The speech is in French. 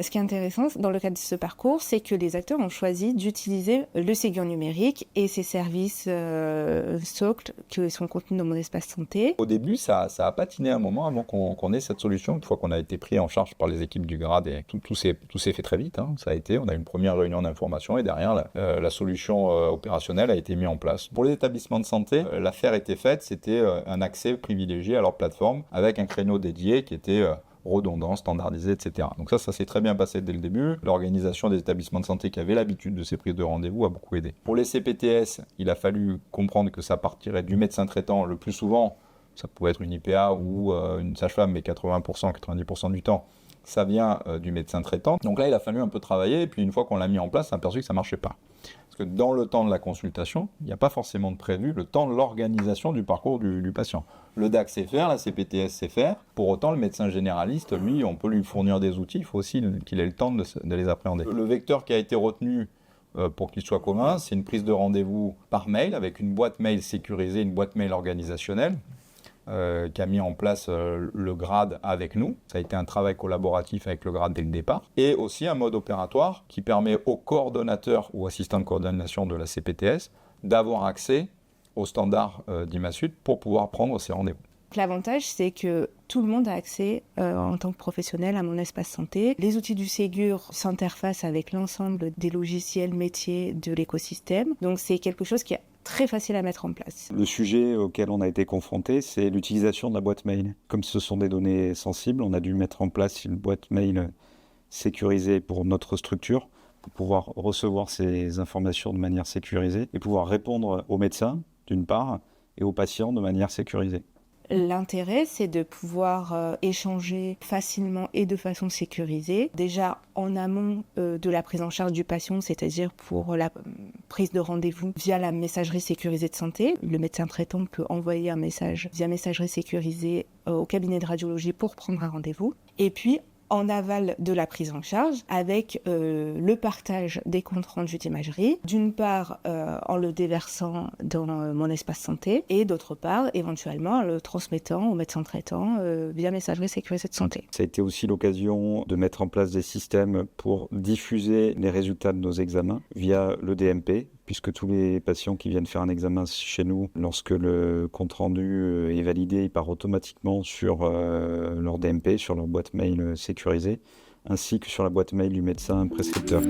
ce qui est intéressant dans le cadre de ce parcours, c'est que les acteurs ont choisi d'utiliser le Ségur numérique et ses services socles qui sont contenus dans mon espace santé. Au début, ça a patiné un moment avant qu'on ait cette solution. Une fois qu'on a été pris en charge par les équipes du GRAD, et tout s'est fait très vite. Hein. On a eu une première réunion d'information et derrière, la solution opérationnelle a été mise en place. Pour les établissements de santé, l'affaire était faite, c'était un accès privilégié à leur plateforme avec un créneau dédié qui était redondant, standardisé, etc. Donc ça s'est très bien passé dès le début. L'organisation des établissements de santé qui avaient l'habitude de ces prises de rendez-vous a beaucoup aidé. Pour les CPTS, il a fallu comprendre que ça partirait du médecin traitant le plus souvent. Ça pouvait être une IPA ou une sage-femme, mais 80%, 90% du temps, ça vient du médecin traitant. Donc là, il a fallu un peu travailler, et puis une fois qu'on l'a mis en place, on s'est aperçu que ça ne marchait pas. Parce que dans le temps de la consultation, il n'y a pas forcément de prévu le temps de l'organisation du parcours du patient. Le DAC sait faire, la CPTS sait faire. Pour autant, le médecin généraliste, lui, on peut lui fournir des outils, il faut aussi qu'il ait le temps de les appréhender. Le vecteur qui a été retenu pour qu'il soit commun, c'est une prise de rendez-vous par mail, avec une boîte mail sécurisée, une boîte mail organisationnelle, qui a mis en place le GRAD avec nous. Ça a été un travail collaboratif avec le GRAD dès le départ. Et aussi un mode opératoire qui permet aux coordonnateurs ou assistants de coordination de la CPTS d'avoir accès aux standards d'IMASUD pour pouvoir prendre ces rendez-vous. L'avantage, c'est que tout le monde a accès en tant que professionnel à mon espace santé. Les outils du Ségur s'interfacent avec l'ensemble des logiciels métiers de l'écosystème. Donc c'est quelque chose qui est très facile à mettre en place. Le sujet auquel on a été confronté, c'est l'utilisation de la boîte mail. Comme ce sont des données sensibles, on a dû mettre en place une boîte mail sécurisée pour notre structure, pour pouvoir recevoir ces informations de manière sécurisée et pouvoir répondre aux médecins, d'une part, et aux patients de manière sécurisée. L'intérêt, c'est de pouvoir échanger facilement et de façon sécurisée. Déjà en amont de la prise en charge du patient, c'est-à-dire pour la prise de rendez-vous via la messagerie sécurisée de santé. Le médecin traitant peut envoyer un message via messagerie sécurisée au cabinet de radiologie pour prendre un rendez-vous. Et puis, en aval de la prise en charge, avec le partage des comptes rendus d'imagerie, d'une part en le déversant dans mon espace santé, et d'autre part, éventuellement, en le transmettant au médecin traitant via messagerie sécurisée de santé. Ça a été aussi l'occasion de mettre en place des systèmes pour diffuser les résultats de nos examens via le DMP, puisque tous les patients qui viennent faire un examen chez nous, lorsque le compte-rendu est validé, il part automatiquement sur leur DMP, sur leur boîte mail sécurisée, ainsi que sur la boîte mail du médecin prescripteur.